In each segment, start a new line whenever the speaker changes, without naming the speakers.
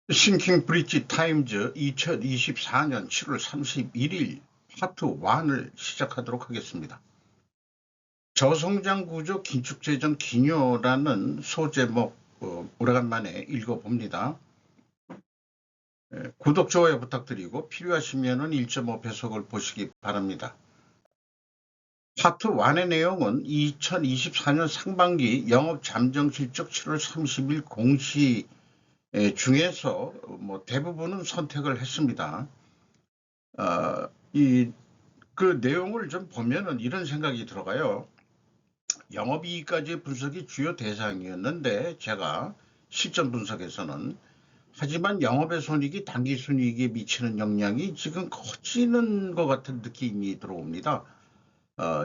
싱킹 브릿지 타임즈 2024년 7월 31일 파트 1을 시작하도록 하겠습니다. 저성장 구조 긴축재정 기녀라는 소제목 오래간만에 읽어봅니다. 구독, 좋아요 부탁드리고 필요하시면 1.5 배속을 보시기 바랍니다. 파트 1의 내용은 2024년 상반기 영업 잠정 실적 7월 30일 공시 중에서 대부분은 선택을 했습니다. 그 내용을 좀 보면은 이런 생각이 들어가요. 영업이익까지 분석이 주요 대상이었는데 제가 실전 분석에서는 하지만 영업의 손익이 단기 순이익에 미치는 영향이 지금 커지는 것 같은 느낌이 들어옵니다.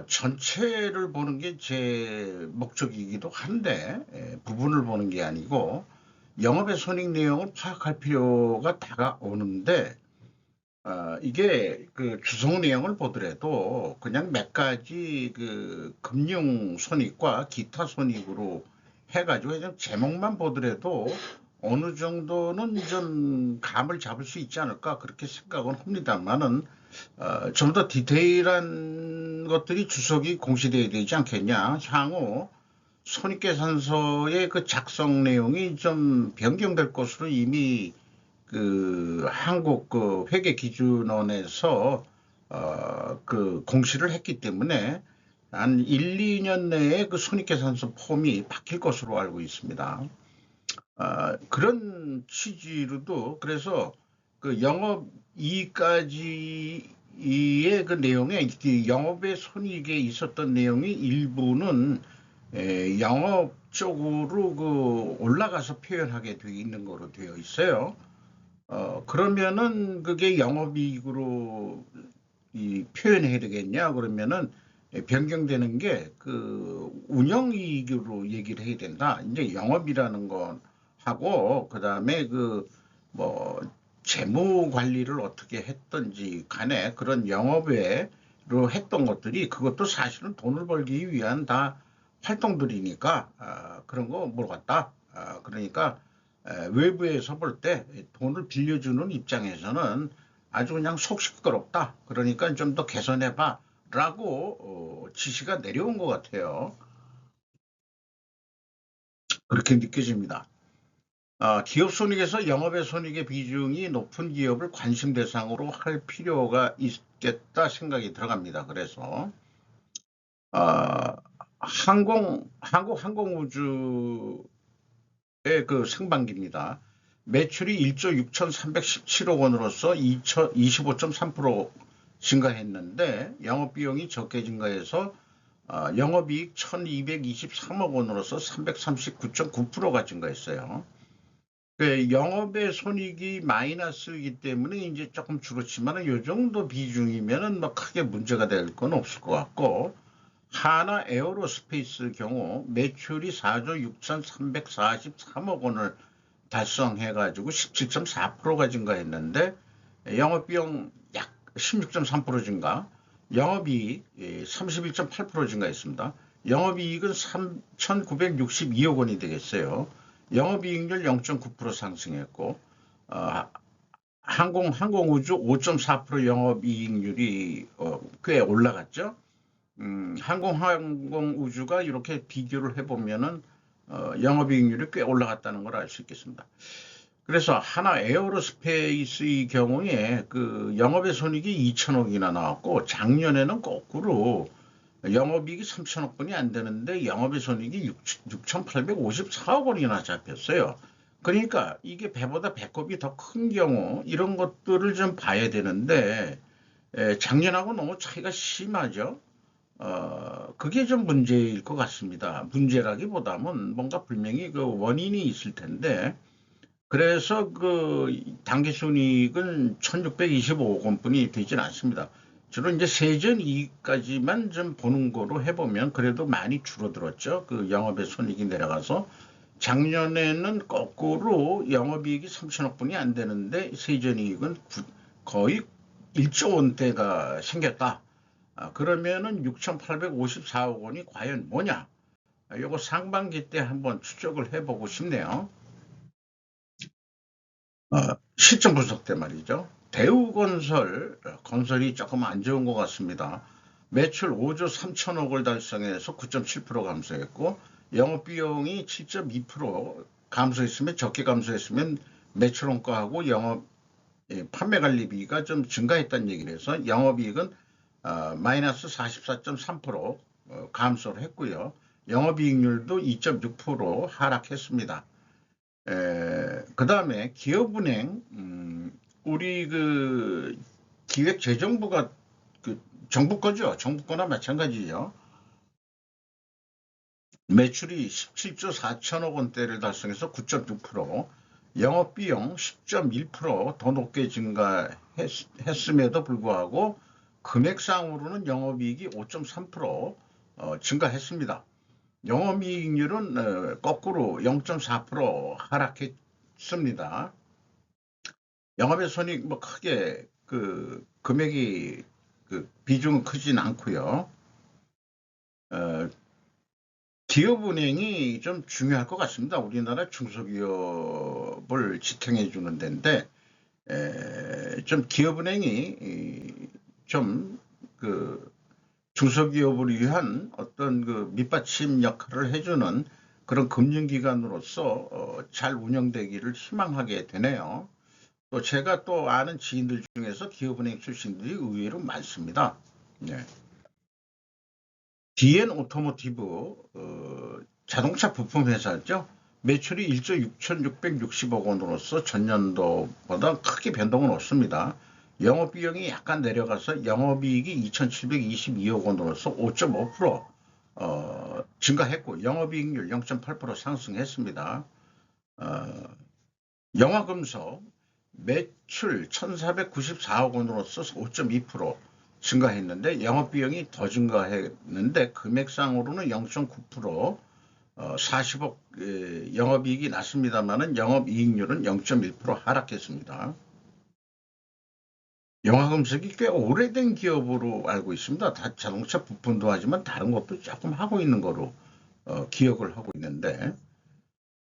전체를 보는 게 제 목적이기도 한데 부분을 보는 게 아니고 영업의 손익 내용을 파악할 필요가 다가오는데 이게 그 주성 내용을 보더라도 그냥 몇 가지 그 금융 손익과 기타 손익으로 해가지고 그냥 제목만 보더라도 어느 정도는 좀 감을 잡을 수 있지 않을까 그렇게 생각은 합니다만은 좀 더 디테일한 것들이 주석이 공시되어야 되지 않겠냐. 향후 손익계산서의 그 작성 내용이 좀 변경될 것으로 이미 그 한국 그 회계기준원에서 그 공시를 했기 때문에 한 1, 2년 내에 그 손익계산서 폼이 바뀔 것으로 알고 있습니다. 그런 취지로도 그래서 그 영업이익까지의 그 내용에 영업의 손익에 있었던 내용이 일부는 영업 쪽으로 그 올라가서 표현하게 되어 있는 거로 되어 있어요. 그러면은 그게 영업이익으로 표현해야 되겠냐? 그러면은 변경되는 게 그 운영이익으로 얘기를 해야 된다. 이제 영업이라는 건 하고 그다음에 그 뭐 재무 관리를 어떻게 했던지 간에 그런 영업외로 했던 것들이 그것도 사실은 돈을 벌기 위한 다 활동들이니까 그런 거 물어봤다. 그러니까 외부에서 볼 때 돈을 빌려주는 입장에서는 아주 그냥 속 시끄럽다. 그러니까 좀 더 개선해봐. 라고 지시가 내려온 것 같아요. 그렇게 느껴집니다. 기업 손익에서 영업의 손익의 비중이 높은 기업을 관심 대상으로 할 필요가 있겠다 생각이 들어갑니다. 그래서 아, 한국 항공우주의 그 상반기입니다. 매출이 1조 6,317억 원으로서 25.3% 증가했는데 영업비용이 적게 증가해서 영업이익 1,223억 원으로서 339.9%가 증가했어요. 그 영업의 손익이 마이너스이기 때문에 이제 조금 줄었지만 이 정도 비중이면은 뭐 크게 문제가 될 건 없을 것 같고 하나 에어로스페이스 경우 매출이 4조 6,343억 원을 달성해가지고 17.4%가 증가했는데 영업비용 약 16.3% 증가, 영업이익 31.8% 증가했습니다. 영업이익은 3,962억 원이 되겠어요. 영업이익률 0.9% 상승했고 항공우주 5.4% 영업이익률이 꽤 올라갔죠. 항공우주가 이렇게 비교를 해보면은 영업이익률이 꽤 올라갔다는 걸 알 수 있겠습니다. 그래서 하나 에어로스페이스의 경우에 그 영업의 손익이 2천억이나 나왔고 작년에는 거꾸로 영업이익이 3천억 원이 안 되는데 영업의 손익이 6,854억 원이나 잡혔어요. 그러니까 이게 배보다 배꼽이 더 큰 경우 이런 것들을 좀 봐야 되는데 작년하고 너무 차이가 심하죠. 그게 좀 문제일 것 같습니다. 문제라기보다는 뭔가 분명히 그 원인이 있을 텐데 그래서 그 당기순이익은 1625억 원뿐이 되진 않습니다. 주로 이제 세전 이익까지만 좀 보는 거로 해보면 그래도 많이 줄어들었죠. 그 영업의 손익이 내려가서 작년에는 거꾸로 영업이익이 3천억 분이 안 되는데 세전이익은 거의 1조 원대가 생겼다. 그러면은 6,854억 원이 과연 뭐냐? 요거 상반기 때 한번 추적을 해보고 싶네요. 시점 분석 때 말이죠. 대우건설 건설이 조금 안 좋은 것 같습니다. 매출 5조 3천억을 달성해서 9.7% 감소했고 영업비용이 7.2% 감소했으면 적게 감소했으면 매출 원가하고 영업 판매 관리비가 좀 증가했다는 얘기를 해서 영업이익은 마이너스 44.3% 감소를 했고요. 영업이익률도 2.6% 하락했습니다. 그 다음에 기업은행, 우리 그 기획재정부가 그 정부 거죠. 정부 거나 마찬가지죠. 매출이 17조 4천억 원대를 달성해서 9.6%, 영업비용 10.1%더 높게 증가했음에도 불구하고 금액상으로는 영업이익이 5.3% 증가했습니다. 영업이익률은 거꾸로 0.4% 하락했습니다. 영업의 손익 뭐 크게 그 금액이 그 비중은 크진 않고요. 기업은행이 좀 중요할 것 같습니다. 우리나라 중소기업을 지탱해 주는 데인데 좀 기업은행이 좀 그 중소기업을 위한 어떤 그 밑받침 역할을 해주는 그런 금융기관으로서 잘 운영되기를 희망하게 되네요. 또 제가 또 아는 지인들 중에서 기업은행 출신들이 의외로 많습니다. 네. DN 오토모티브 자동차 부품 회사죠. 매출이 1조 6,660억 원으로서 전년도보다 크게 변동은 없습니다. 영업비용이 약간 내려가서 영업이익이 2,722억 원으로서 5.5% 증가했고 영업이익률 0.8% 상승했습니다. 영화금속 매출 1,494억 원으로서 5.2% 증가했는데 영업비용이 더 증가했는데 금액상으로는 0.9% 40억 영업이익이 났습니다만은 영업이익률은 0.1% 하락했습니다. 영화금속이 꽤 오래된 기업으로 알고 있습니다. 다 자동차 부품도 하지만 다른 것도 조금 하고 있는 거로 기억을 하고 있는데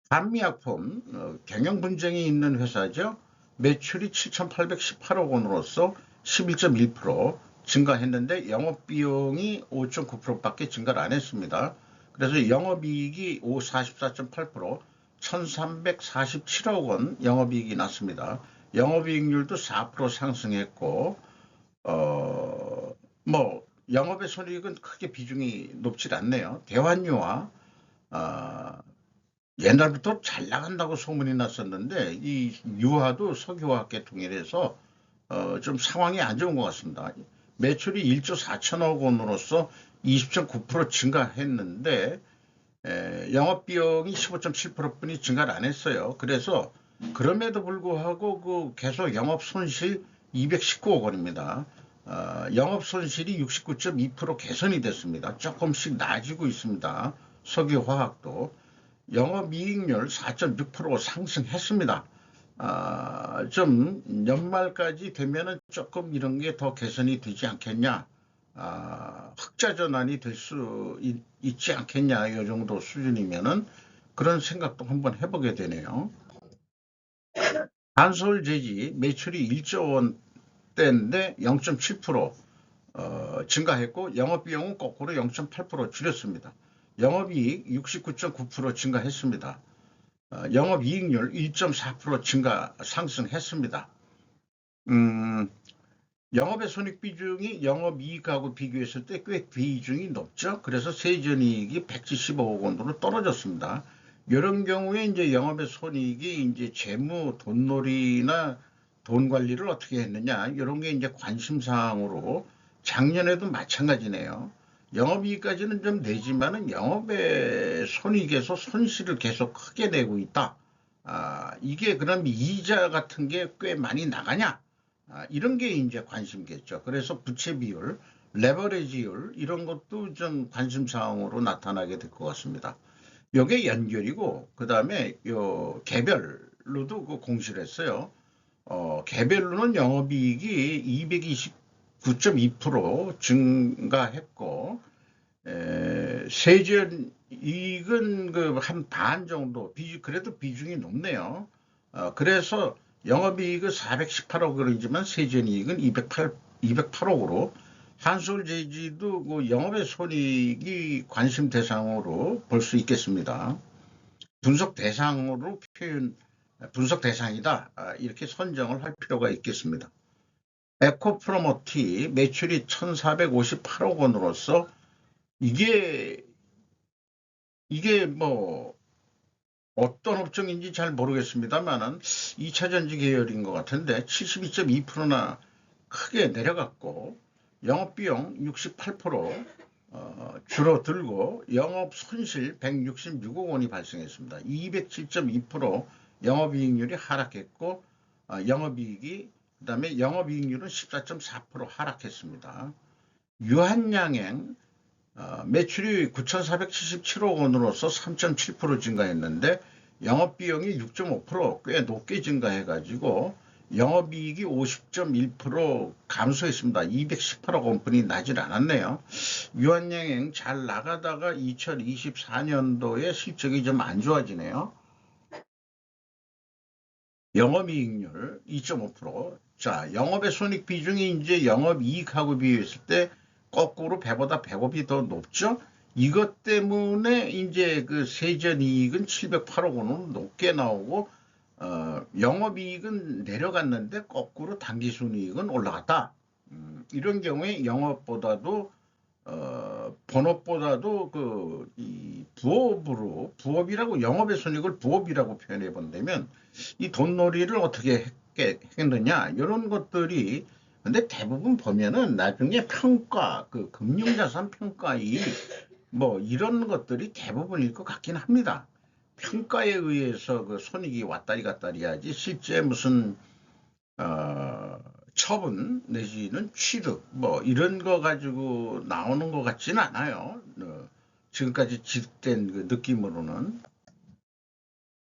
한미약품 경영 분쟁이 있는 회사죠. 매출이 7,818억 원으로서 11.1% 증가했는데 영업비용이 5.9%밖에 증가를 안 했습니다. 그래서 영업이익이 44.8% 1,347억 원 영업이익이 났습니다. 영업이익률도 4% 상승했고 뭐 영업의 손익은 크게 비중이 높지 않네요. 대환유와 어, 옛날부터 잘 나간다고 소문이 났었는데 이 유화도 석유화학 계통이라서 좀 상황이 안 좋은 것 같습니다. 매출이 1조 4천억 원으로서 20.9% 증가했는데 영업비용이 15.7%뿐이 증가를 안 했어요. 그래서 그럼에도 불구하고 그 계속 영업 손실 219억 원입니다. 영업 손실이 69.2% 개선이 됐습니다. 조금씩 나아지고 있습니다. 석유화학도. 영업이익률 4.6% 상승했습니다. 좀 연말까지 되면은 조금 이런 게 더 개선이 되지 않겠냐, 흑자 전환이 될 수 있지 않겠냐, 이 정도 수준이면은 그런 생각도 한번 해보게 되네요. 한솔 제지 매출이 1조 원대인데 0.7% 증가했고 영업비용은 거꾸로 0.8% 줄였습니다. 영업이익 69.9% 증가했습니다. 영업이익률 1.4% 증가 상승했습니다. 영업의 손익 비중이 영업이익하고 비교했을 때 꽤 비중이 높죠. 그래서 세전이익이 175억 원으로 떨어졌습니다. 이런 경우에 이제 영업의 손익이 이제 재무, 돈놀이나 돈 관리를 어떻게 했느냐 이런 게 이제 관심사항으로 작년에도 마찬가지네요. 영업이익까지는 좀 내지만은 영업의 손익에서 손실을 계속 크게 내고 있다. 이게 그럼 이자 같은 게 꽤 많이 나가냐? 이런 게 이제 관심겠죠. 그래서 부채 비율, 레버리지율 이런 것도 좀 관심 사항으로 나타나게 될 것 같습니다. 이게 연결이고 그다음에 요 개별로도 그 공시를 했어요. 개별로는 영업이익이 229.2% 증가했고 세전 이익은 그 한 반 정도 그래도 비중이 높네요. 그래서 영업이익은 418억이지만 세전이익은 208억으로 한솔제이지도 그 영업의 손익이 관심 대상으로 볼 수 있겠습니다. 분석 대상이다. 이렇게 선정을 할 필요가 있겠습니다. 에코프로모티 매출이 1,458억 원으로서 이게 뭐 어떤 업종인지 잘 모르겠습니다만은 2차전지 계열인 것 같은데 72.2%나 크게 내려갔고 영업비용 68% 줄어들고 영업 손실 166억 원이 발생했습니다. 207.2% 영업이익률이 하락했고 영업이익이 그다음에 영업이익률은 14.4% 하락했습니다. 유한양행 매출이 9,477억 원으로서 3.7% 증가했는데 영업비용이 6.5%꽤 높게 증가해가지고 영업이익이 50.1% 감소했습니다. 218억 원뿐이 나질 않았네요. 유한양행 잘 나가다가 2024년도에 실적이 좀 안 좋아지네요. 영업이익률 2.5%. 자, 영업의 손익 비중이 이제 영업이익하고 비교했을 때 거꾸로 배보다 배꼽이 더 높죠. 이것 때문에 이제 그 세전이익은 708억 원으로 높게 나오고 영업이익은 내려갔는데 거꾸로 당기순이익은 올라갔다. 이런 경우에 영업보다도 본업보다도 이 부업이라고 영업의 손익을 부업이라고 표현해 본다면 이 돈놀이를 어떻게 했느냐 이런 것들이 근데 대부분 보면은 나중에 평가 그 금융자산 평가이 뭐 이런 것들이 대부분일 것 같긴 합니다. 평가에 의해서 그 손익이 왔다리 갔다리 하지 실제 무슨 처분 내지는 취득 뭐 이런 거 가지고 나오는 것 같지는 않아요. 지금까지 지득된 그 느낌으로는.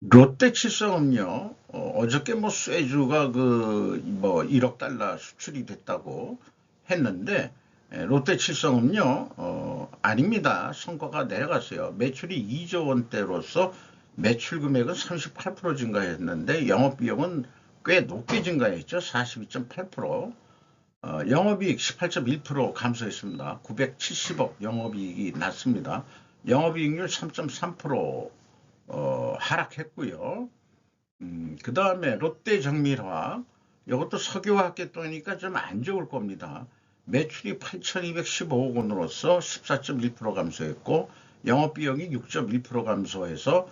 롯데칠성은요, 어저께 뭐 쇠주가 그 뭐 1억 달러 수출이 됐다고 했는데 롯데칠성은요, 아닙니다. 성과가 내려갔어요. 매출이 2조 원대로서 매출 금액은 38% 증가했는데 영업비용은 꽤 높게 증가했죠. 42.8%. 영업이익 18.1% 감소했습니다. 970억 영업이익이 났습니다. 영업이익률 3.3% 하락했고요. 그 다음에 롯데정밀화학 이것도 석유화학계통이니까 좀 안 좋을 겁니다. 매출이 8,215억 원으로서 14.1% 감소했고 영업비용이 6.1% 감소해서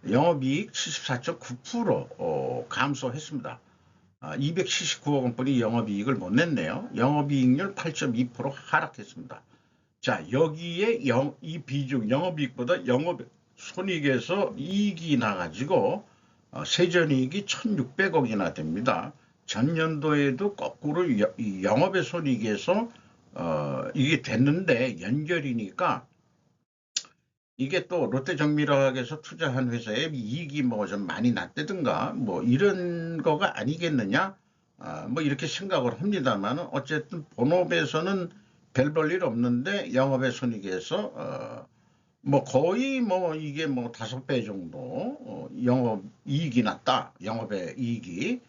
영업이익 74.9% 감소했습니다. 279억 원뿐이 영업이익을 못 냈네요. 영업이익률 8.2% 하락했습니다. 자, 여기에 이 비중, 영업이익보다 영업손익에서 이익이 나가지고 세전이익이 1,600억이나 됩니다. 전년도에도 거꾸로 영업의 손익에서 이게 됐는데 연결이니까 이게 또 롯데정밀화학에서 투자한 회사에 이익이 뭐 좀 많이 났다든가 뭐 이런 거가 아니겠느냐 뭐 이렇게 생각을 합니다만 어쨌든 본업에서는 별 볼 일 없는데 영업의 손익에서 뭐 거의 뭐 이게 뭐 5배 정도 영업 이익이 났다. 영업의 이익이.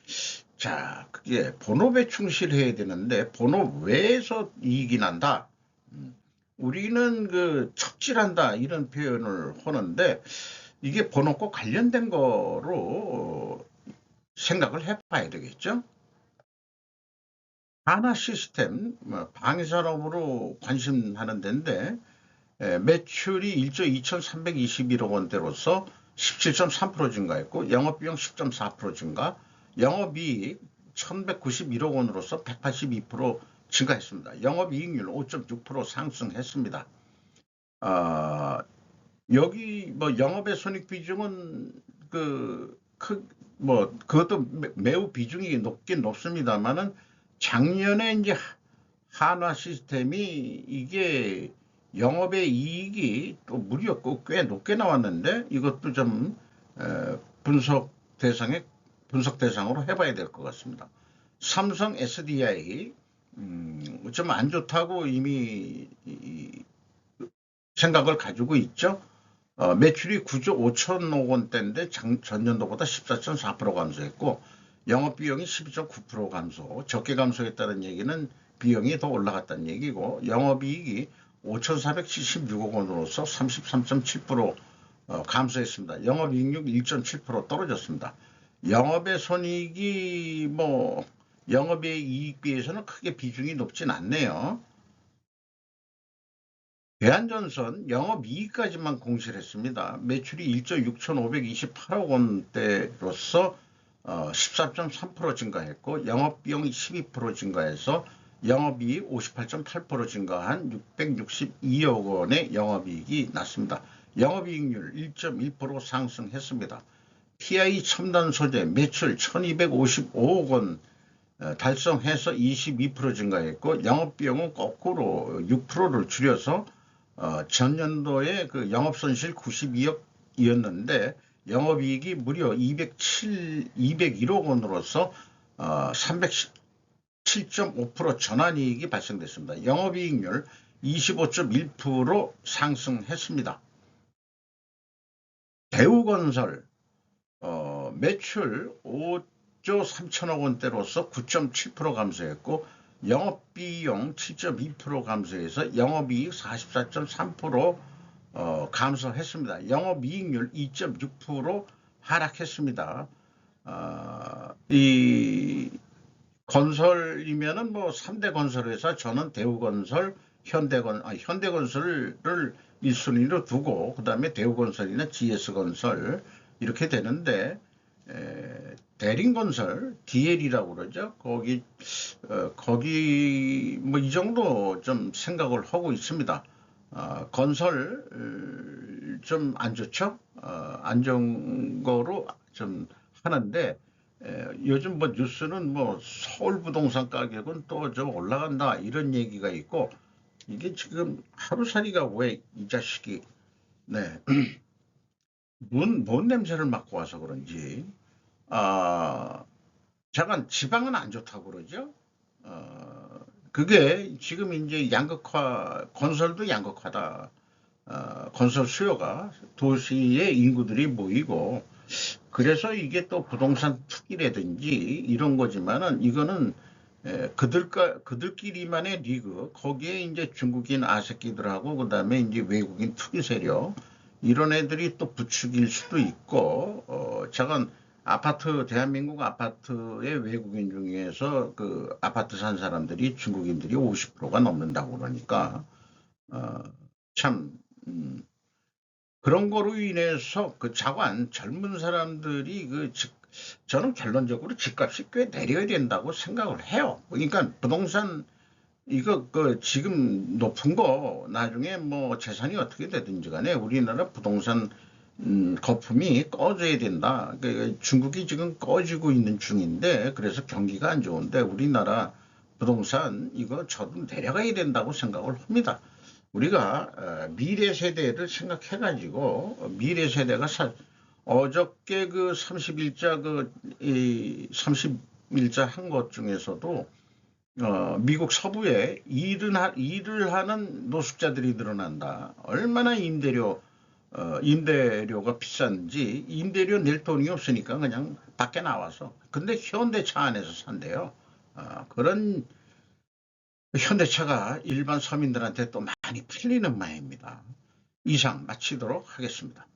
자, 그게 본업에 충실해야 되는데 본업 외에서 이익이 난다. 우리는 그 척질한다 이런 표현을 하는데 이게 본업과 관련된 거로 생각을 해봐야 되겠죠. 하나 시스템 방위산업으로 관심하는 데인데 매출이 1조 2,321억 원대로서 17.3% 증가했고 영업비용 10.4% 증가, 영업이익 1,191억 원으로서 182% 증가했습니다. 영업이익률 5.6% 상승했습니다. 여기 뭐 영업의 손익 비중은 그것도 매우 비중이 높긴 높습니다만은 작년에 이제 한화 시스템이 이게 영업의 이익이 또 무려 꽤 높게 나왔는데 이것도 좀 분석 대상으로 해봐야 될 것 같습니다. 삼성 SDI 좀 안 좋다고 이미 생각을 가지고 있죠. 매출이 9조 5천억 원대인데 전년도보다 14.4% 감소했고 영업 비용이 12.9% 감소. 적게 감소했다는 얘기는 비용이 더 올라갔다는 얘기고, 영업이익이 5,476억 원으로서 33.7% 감소했습니다. 영업이익률 1.7% 떨어졌습니다. 영업의 손익이 영업의 이익 비해서는 크게 비중이 높진 않네요. 대한전선 영업이익까지만 공시를 했습니다. 매출이 1조 6,528억 원대로서 14.3% 증가했고, 영업비용이 12% 증가해서 영업이익 58.8% 증가한 662억 원의 영업이익이 났습니다. 영업이익률 1.1% 상승했습니다. TI 첨단 소재 매출 1,255억 원 달성해서 22% 증가했고, 영업비용은 거꾸로 6%를 줄여서 전년도에 그 영업손실 92억이었는데 영업이익이 무려 201억 원으로서 317.5% 전환이익이 발생됐습니다. 영업이익률 25.1% 상승했습니다. 대우건설 매출 5조 3천억 원대로서 9.7% 감소했고, 영업비용 7.2% 감소해서 영업이익 44.3% 감소했습니다. 영업이익률 2.6% 하락했습니다. 이 건설이면은 3대 건설회사, 저는 대우건설, 현대건설을 1순위로 두고 그다음에 대우건설이나 GS건설 이렇게 되는데, 대림건설 DL이라고 그러죠. 거기 이 정도 좀 생각을 하고 있습니다. 건설 좀 안 좋죠. 안 좋은 거로 좀 하는데, 요즘 뉴스는 서울 부동산 가격은 또 좀 올라간다 이런 얘기가 있고, 이게 지금 하루살이가 왜 이 자식이 뭔 냄새를 맡고 와서 그런지, 잠깐 지방은 안 좋다고 그러죠. 그게 지금 이제 건설도 양극화다. 건설 수요가 도시의 인구들이 모이고, 그래서 이게 또 부동산 투기라든지 이런 거지만은, 이거는 그들끼리만의 리그, 거기에 이제 중국인 아새끼들하고 그다음에 이제 외국인 투기 세력 이런 애들이 또 부추길 수도 있고, 잠깐 대한민국 아파트의 외국인 중에서 그 아파트 산 사람들이 중국인들이 50%가 넘는다고 그러니까, 어, 참 그런 거로 인해서 그 젊은 사람들이 저는 결론적으로 집값이 꽤 내려야 된다고 생각을 해요. 그러니까 부동산 이거 지금 높은 거 나중에 재산이 어떻게 되든지 간에 우리나라 부동산 거품이 꺼져야 된다. 그러니까 중국이 지금 꺼지고 있는 중인데, 그래서 경기가 안 좋은데 우리나라 부동산 이거 저도 내려가야 된다고 생각을 합니다. 우리가 미래 세대를 생각해가지고, 미래 세대가 어저께 그 30일자 한 것 중에서도 미국 서부에 일을 하는 노숙자들이 늘어난다. 얼마나 임대료가 비싼지, 임대료 낼 돈이 없으니까 그냥 밖에 나와서, 근데 현대차 안에서 산대요. 그런 현대차가 일반 서민들한테 또 많이 팔리는 모양입니다. 이상 마치도록 하겠습니다.